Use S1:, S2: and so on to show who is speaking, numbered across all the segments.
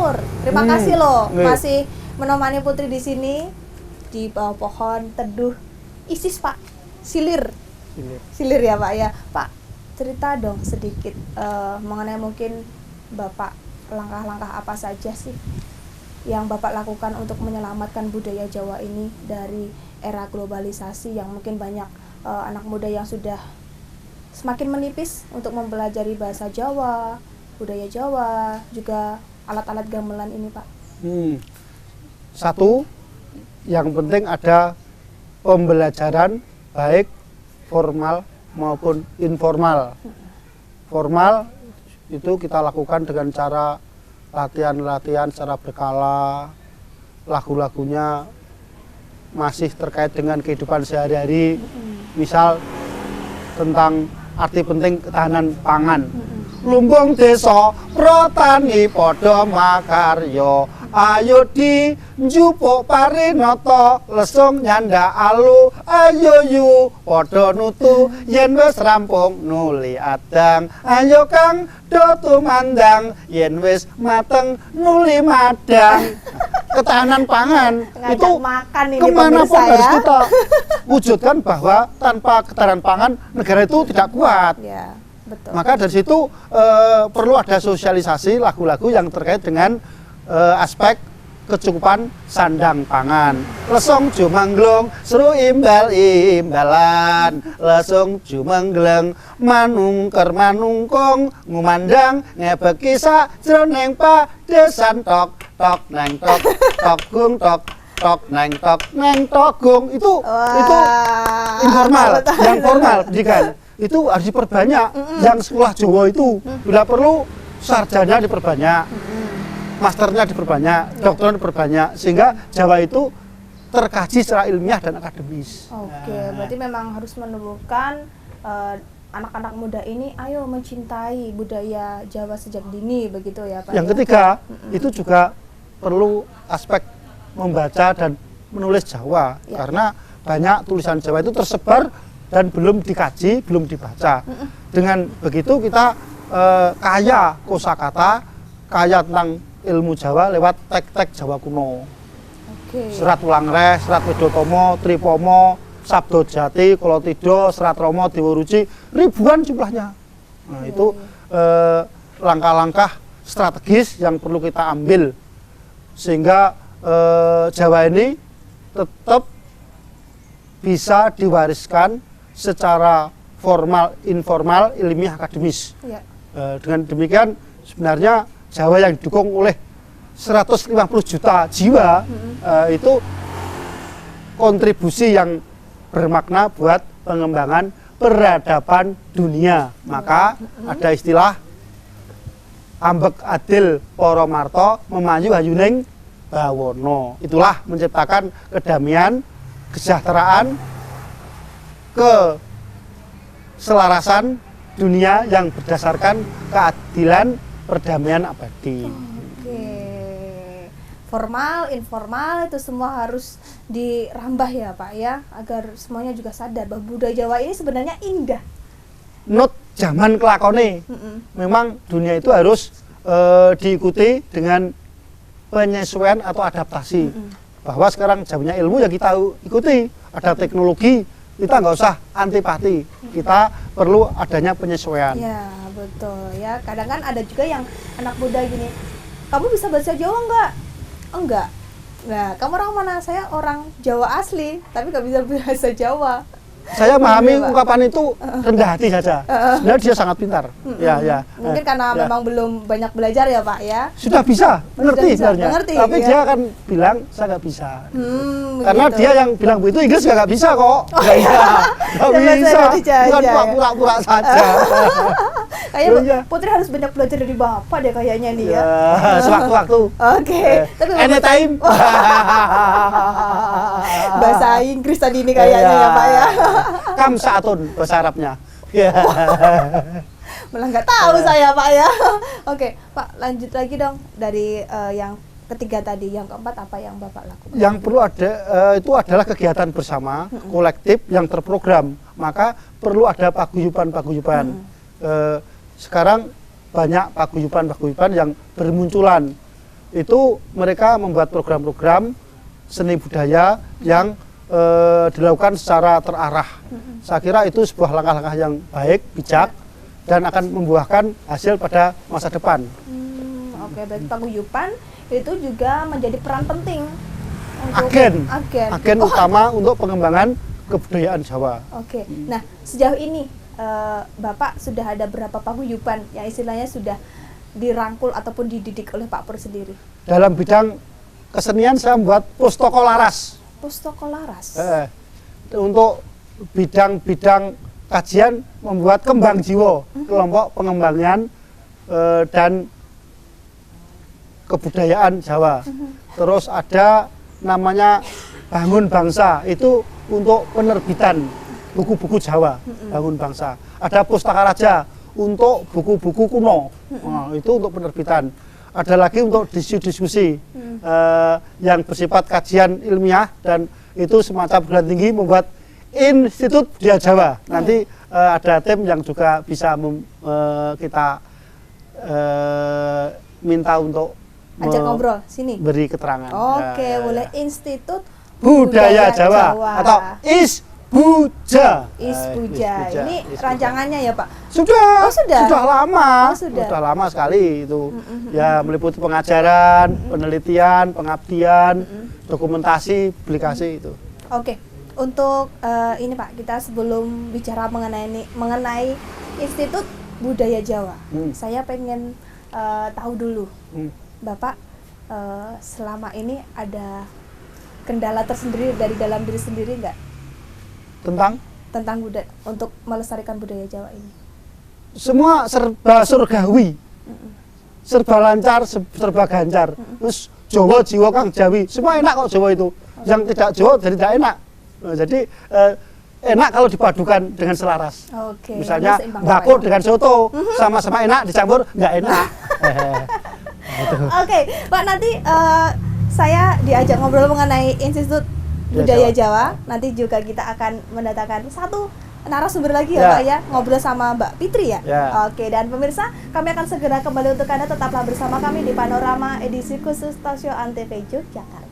S1: Nur. Terima kasih loh masih menemani Putri di sini di bawah pohon teduh. Isis Pak, silir ya Pak ya. Pak, cerita dong sedikit mengenai mungkin Bapak langkah-langkah apa saja sih yang Bapak lakukan untuk menyelamatkan budaya Jawa ini dari era globalisasi yang mungkin banyak anak muda yang sudah semakin menipis untuk mempelajari bahasa Jawa, budaya Jawa, juga alat-alat gamelan ini, Pak.
S2: Satu, yang penting ada pembelajaran baik formal maupun informal. Formal itu kita lakukan dengan cara latihan-latihan secara berkala, lagu-lagunya masih terkait dengan kehidupan sehari-hari, misal tentang arti penting ketahanan pangan. Lumbung desa protani padha makarya, ayo di njupuk parinata, lesung nyanda alu, ayo yu padha nutu, yen wis rampung nuli adang, ayo kang do tumandang, yen wis mateng nuli madang. Ketahanan pangan itu kemanapun harus kita wujudkan bahwa tanpa ketahanan pangan negara itu tidak kuat.
S1: Ya, betul.
S2: Maka dari situ perlu ada sosialisasi lagu-lagu yang terkait dengan aspek kecukupan sandang pangan. Lesung jumanglung seru imbal-imbalan, lesung jumangleng manungker manungkung, ngumandang ngebeki sak jroning padesan tok tok neng tok tok gung tok tok neng togung. Itu informal. Yang formal pendidikan itu harus diperbanyak. Yang sekolah Jawa itu bila perlu sarjana diperbanyak, masternya diperbanyak, dokternya diperbanyak, sehingga Jawa itu terkaji secara ilmiah dan akademis.
S1: Oke, berarti memang harus menumbuhkan anak-anak muda ini, ayo mencintai budaya Jawa sejak dini, begitu ya Pak?
S2: Yang ketiga, itu juga perlu aspek membaca dan menulis Jawa, karena banyak tulisan Jawa itu tersebar dan belum dikaji, belum dibaca. Dengan begitu kita kaya kosakata, kaya tentang ilmu Jawa lewat tek-tek Jawa kuno. Serat Ulangreh, Serat Widotomo, Tripomo, Sabdo Jati, Kolotido, Serat Romo, Dewaruci, ribuan jumlahnya. Nah, itu langkah-langkah strategis yang perlu kita ambil sehingga Jawa ini tetap bisa diwariskan secara formal, informal, ilmiah, akademis. Dengan demikian sebenarnya Jawa yang didukung oleh 150 juta jiwa itu kontribusi yang bermakna buat pengembangan peradaban dunia. Maka ada istilah ambek adil para marta memayu hayuning bawana. Itulah menciptakan kedamaian, kesejahteraan, keselarasan dunia yang berdasarkan keadilan, perdamaian abadi.
S1: Formal, informal itu semua harus dirambah ya Pak ya, agar semuanya juga sadar bahwa budaya Jawa ini sebenarnya indah.
S2: Not zaman kelakone. Memang dunia itu harus diikuti dengan penyesuaian atau adaptasi. Bahwa sekarang zamannya ilmu ya kita ikuti, ada teknologi, kita nggak usah antipati, kita perlu adanya penyesuaian.
S1: Ya betul ya, kadang kan ada juga yang anak muda gini, kamu bisa bahasa Jawa enggak? Enggak. Nah, kamu orang mana? Saya orang Jawa asli, tapi nggak bisa bahasa Jawa.
S2: Saya memahami ungkapan itu rendah hati saja. Sebenarnya dia sangat pintar. Ya.
S1: Mungkin karena memang belum banyak belajar ya Pak ya.
S2: Sudah bisa, mengerti sebenarnya. Tapi
S1: ya?
S2: dia akan bilang saya nggak bisa. Karena
S1: begitu.
S2: dia yang bilang begitu Inggris nggak bisa kok. Nggak bisa. Bukan pura-pura saja.
S1: Kayaknya Putri harus banyak belajar dari Bapak deh kayaknya nih ya.
S2: Sewaktu-waktu.
S1: Oke. Tapi
S2: anytime.
S1: Bahasa Inggris tadi ini kayaknya ya Pak ya.
S2: Kam saatun bahasa Arabnya.
S1: Malah nggak tahu saya Pak ya. Oke Pak, lanjut lagi dong dari yang ketiga tadi, yang keempat apa yang Bapak lakukan?
S2: Yang perlu ada itu adalah kegiatan bersama, kolektif yang terprogram. Maka perlu ada paguyuban-paguyuban. Sekarang banyak paguyuban-paguyuban yang bermunculan. itu mereka membuat program-program seni budaya yang dilakukan secara terarah. Saya kira itu sebuah langkah-langkah yang baik, bijak, dan akan membuahkan hasil pada masa depan.
S1: Oke, berarti paguyuban itu juga menjadi peran penting untuk
S2: Agen utama untuk pengembangan kebudayaan Jawa.
S1: Oke. Nah, sejauh ini Bapak sudah ada berapa paguyuban yang istilahnya sudah dirangkul ataupun dididik oleh Pak Pur sendiri?
S2: Dalam bidang kesenian saya membuat Pustaka Laras.
S1: Pustaka Laras.
S2: Untuk bidang-bidang kajian membuat Kembang Jiwa, kelompok pengembangan dan kebudayaan Jawa. Terus ada namanya Bangun Bangsa, itu untuk penerbitan buku-buku Jawa, Bangun Bangsa. Ada Pustaka Raja untuk buku-buku kuno, itu untuk penerbitan. Ada lagi untuk diskusi-diskusi yang bersifat kajian ilmiah, dan itu semacam perguruan tinggi membuat Institut Budaya Jawa. Nanti ada tim yang juga bisa kita minta untuk
S1: ajak ngobrol sini.
S2: Beri keterangan.
S1: Oke, boleh Institut
S2: Budaya Jawa atau ISBUJA.
S1: ISBUJA. Ini rancangannya ya, Pak?
S2: Sudah.
S1: Oh, sudah.
S2: Sudah lama.
S1: Oh, sudah.
S2: Sudah lama sekali itu. Ya, meliputi pengajaran, penelitian, pengabdian, dokumentasi, publikasi itu.
S1: Oke. Untuk ini Pak, kita sebelum bicara mengenai Institut Budaya Jawa, saya pengen tahu dulu, Bapak selama ini ada kendala tersendiri dari dalam diri sendiri nggak? Tentang budaya, untuk melestarikan budaya Jawa ini?
S2: Semua serba surgawi, serba lancar, serba gancar. Terus Jawa jiwa kang Jawi, semua enak kok Jawa itu. Yang tidak Jawa jadi tidak enak. Jadi enak kalau dipadukan dengan selaras.
S1: Oke,
S2: misalnya bakso dengan soto sama-sama enak, dicampur nggak enak.
S1: Oke, Pak, nanti saya diajak ngobrol mengenai Institut Budaya Jawa. Nanti juga kita akan mendatangkan satu narasumber lagi ya Pak ya, ngobrol sama Mbak Fitri ya. Oke, dan pemirsa, kami akan segera kembali untuk Anda, tetaplah bersama kami di Panorama edisi khusus Stasiun Antv Yogyakarta.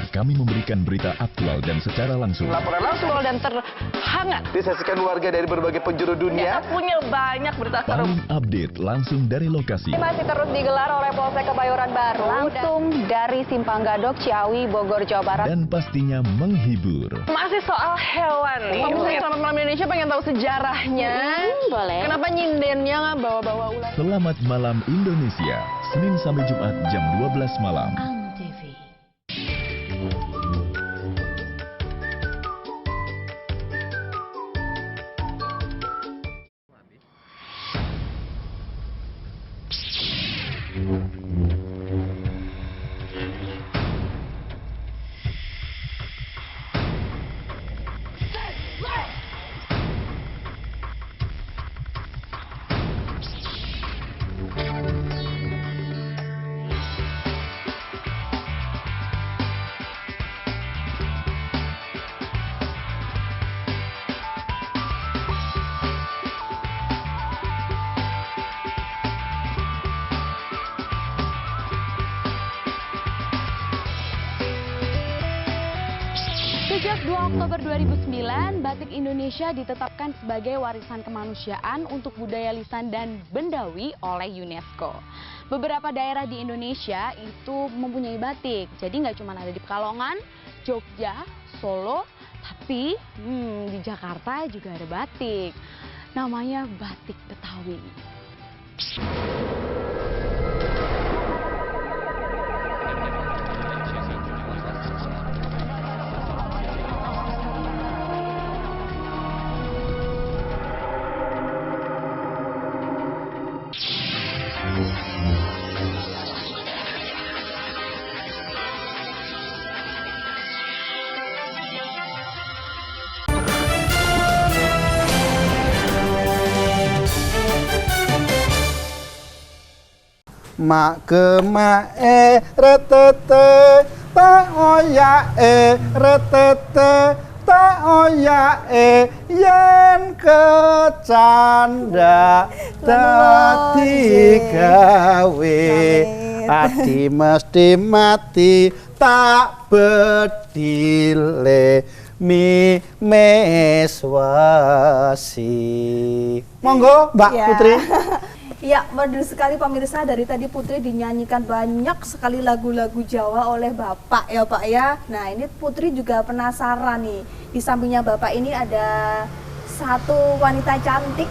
S3: Kami memberikan berita aktual dan secara langsung.
S4: Laporan langsung dan terhangat
S5: disaksikan warga dari berbagai penjuru dunia.
S4: Kita punya banyak berita
S3: paling update langsung dari lokasi.
S6: Masih terus digelar oleh Polsek Kebayoran Baru langsung dari Simpang Gadok, Ciawi, Bogor, Jawa Barat.
S3: Dan pastinya menghibur.
S4: Masih soal hewan nih. Selamat Malam Indonesia pengen tahu sejarahnya.
S6: Boleh.
S4: Kenapa nyindennya bawa-bawa ular?
S3: Selamat Malam Indonesia, Senin sampai Jumat jam 12 malam.
S6: Antv.
S7: Sejak 2 Oktober 2009, batik Indonesia ditetapkan sebagai warisan kemanusiaan untuk budaya lisan dan bendawi oleh UNESCO. Beberapa daerah di Indonesia itu mempunyai batik, jadi nggak cuma ada di Pekalongan, Jogja, Solo, tapi di Jakarta juga ada batik. Namanya batik Betawi.
S2: Mak kema retete ta oya retete ta oya yen kecanda dadi gawe ati mesti mati tak bedile mi meswasi. Monggo Mbak
S1: Ya.
S2: Putri.
S1: Ya, merdu sekali pemirsa, dari tadi Putri dinyanyikan banyak sekali lagu-lagu Jawa oleh Bapak ya Pak ya. Nah ini Putri juga penasaran nih, di sampingnya Bapak ini ada satu wanita cantik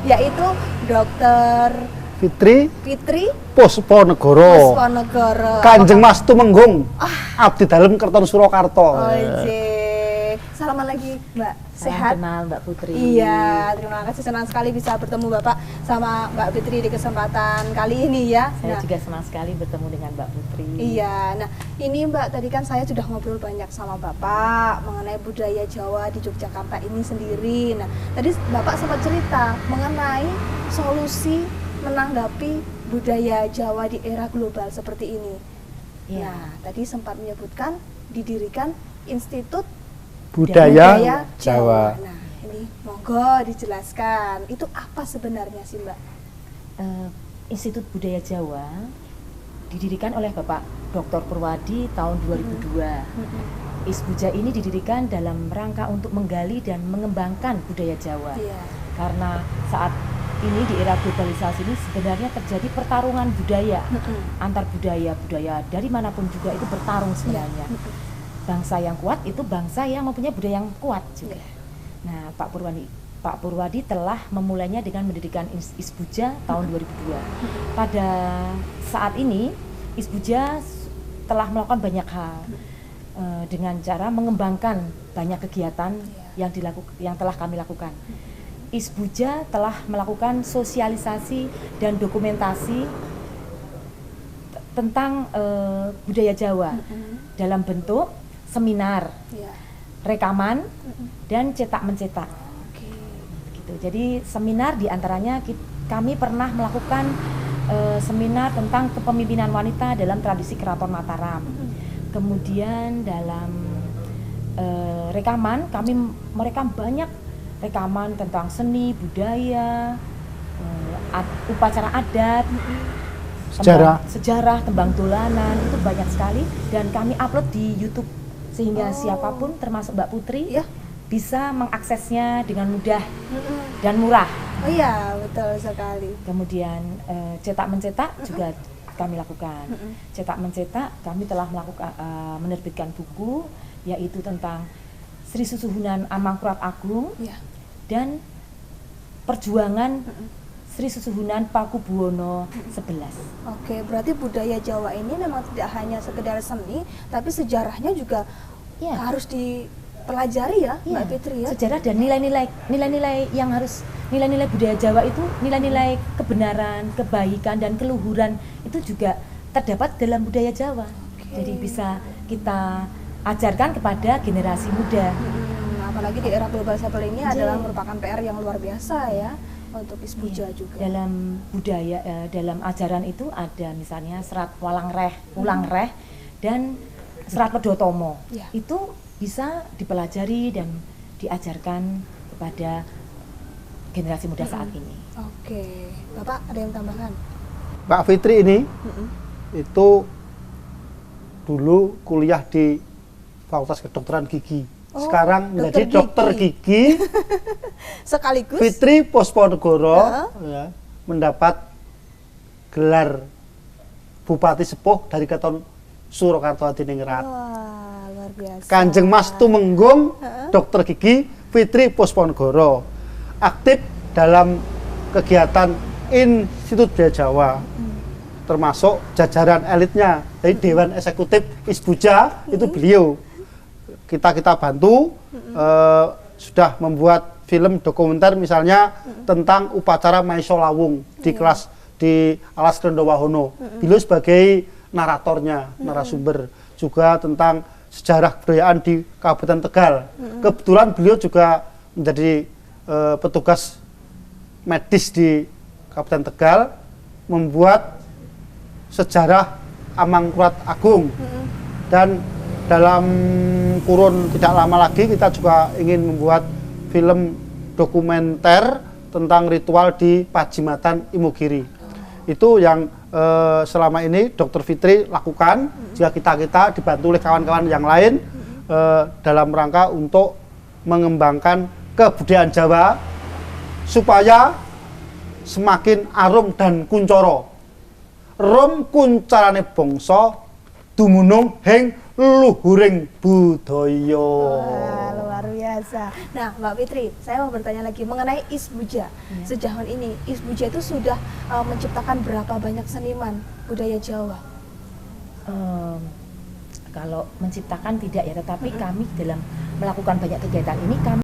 S1: yaitu Dokter
S2: Fitri
S1: Fitri
S2: Pusponegoro.
S1: Pusponegoro.
S2: Kanjeng Mas Tumenggung. Abdi dalem Kerton Surakarta.
S1: Ojek. Salaman lagi Mbak. Sehat?
S8: Kenal Mbak Putri.
S1: Iya, terima kasih, senang sekali bisa bertemu Bapak sama Mbak Fitri di kesempatan kali ini ya.
S8: Saya juga senang sekali bertemu dengan Mbak Putri.
S1: Iya, nah ini Mbak, tadi kan saya sudah ngobrol banyak sama Bapak mengenai budaya Jawa di Yogyakarta ini sendiri. Nah, tadi Bapak sempat cerita mengenai solusi menanggapi budaya Jawa di era global seperti ini.
S8: Iya.
S1: Nah, tadi sempat menyebutkan didirikan Institut
S2: Budaya Jawa.
S1: Nah, ini monggo dijelaskan, itu apa sebenarnya sih Mbak?
S8: Institut Budaya Jawa didirikan oleh Bapak Dr. Purwadi tahun 2002. Isbuja ini didirikan dalam rangka untuk menggali dan mengembangkan budaya Jawa.
S1: Iya.
S8: Karena saat ini di era globalisasi ini sebenarnya terjadi pertarungan budaya antar budaya dari manapun juga itu bertarung sebenarnya. Bangsa yang kuat itu bangsa yang mempunyai budaya yang kuat juga. Nah, Pak Purwadi telah memulainya dengan mendirikan Isbuja tahun 2002. Pada saat ini Isbuja telah melakukan banyak hal dengan cara mengembangkan banyak kegiatan yang telah kami lakukan. Isbuja telah melakukan sosialisasi dan dokumentasi tentang budaya Jawa dalam bentuk seminar, rekaman, dan cetak mencetak. Gitu. Jadi seminar diantaranya kami pernah melakukan seminar tentang kepemimpinan wanita dalam tradisi Keraton Mataram. Kemudian dalam rekaman kami merekam banyak rekaman tentang seni, budaya, upacara adat, sejarah, tembang dolanan, itu banyak sekali dan kami upload di YouTube sehingga siapapun termasuk Mbak Putri bisa mengaksesnya dengan mudah dan murah.
S1: Oh iya, betul sekali.
S8: Kemudian cetak mencetak juga kami lakukan. Cetak mencetak kami telah melakukan menerbitkan buku yaitu tentang Sri Susuhunan Amangkurat Agung dan perjuangan Sri Susuhunan Pakubuwono 11.
S1: Oke, berarti budaya Jawa ini memang tidak hanya sekedar seni, tapi sejarahnya juga harus dipelajari ya, Mbak Fitri ya.
S8: Sejarah dan nilai-nilai yang harus nilai-nilai budaya Jawa itu nilai-nilai kebenaran, kebaikan dan keluhuran itu juga terdapat dalam budaya Jawa. Jadi bisa kita ajarkan kepada generasi muda.
S1: Apalagi di era global seperti ini adalah merupakan PR yang luar biasa ya untuk Isbuja juga.
S8: Dalam budaya, dalam ajaran itu ada misalnya serat Wulang Reh dan serat Pedotomo. Itu bisa dipelajari dan diajarkan kepada generasi muda saat ini.
S1: Oke, Bapak ada yang tambahkan?
S2: Mbak Fitri ini itu dulu kuliah di Fakultas Kedokteran Gigi.
S1: Oh,
S2: Sekarang menjadi
S1: dokter
S2: dokter gigi.
S1: Sekaligus
S2: Fitri Posponegoro
S1: Heeh.
S2: ya, mendapat gelar Bupati Sepuh dari Keton Surakarta Hadiningrat.
S1: wah, luar biasa.
S2: Kanjeng Mas Tumenggung, dokter gigi Fitri Posponegoro, aktif dalam kegiatan Institut Budaya Jawa, termasuk jajaran elitnya, dari Dewan Eksekutif Isbuja itu beliau. Kita bantu, sudah membuat film dokumenter misalnya tentang upacara Maiso Lawung di kelas di Alas Krendowahono. Beliau sebagai naratornya, narasumber, juga tentang sejarah kebudayaan di Kabupaten Tegal. Kebetulan beliau juga menjadi petugas medis di Kabupaten Tegal, membuat sejarah Amangkurat Agung. Dan dalam kurun tidak lama lagi kita juga ingin membuat film dokumenter tentang ritual di Pajimatan Imogiri. Itu yang selama ini Dr. Fitri lakukan, juga kita dibantu oleh kawan-kawan yang lain dalam rangka untuk mengembangkan kebudayaan Jawa supaya semakin arum dan kuncoro. Rum kuncarane bangsa dumunung hing luhuring budaya.
S1: Wah, luar biasa. Nah, Mbak Fitri, saya mau bertanya lagi mengenai Isbuja. Sejauh ini Isbuja itu sudah menciptakan berapa banyak seniman budaya Jawa?
S8: Kalau menciptakan tidak ya, tetapi kami dalam melakukan banyak kegiatan ini kami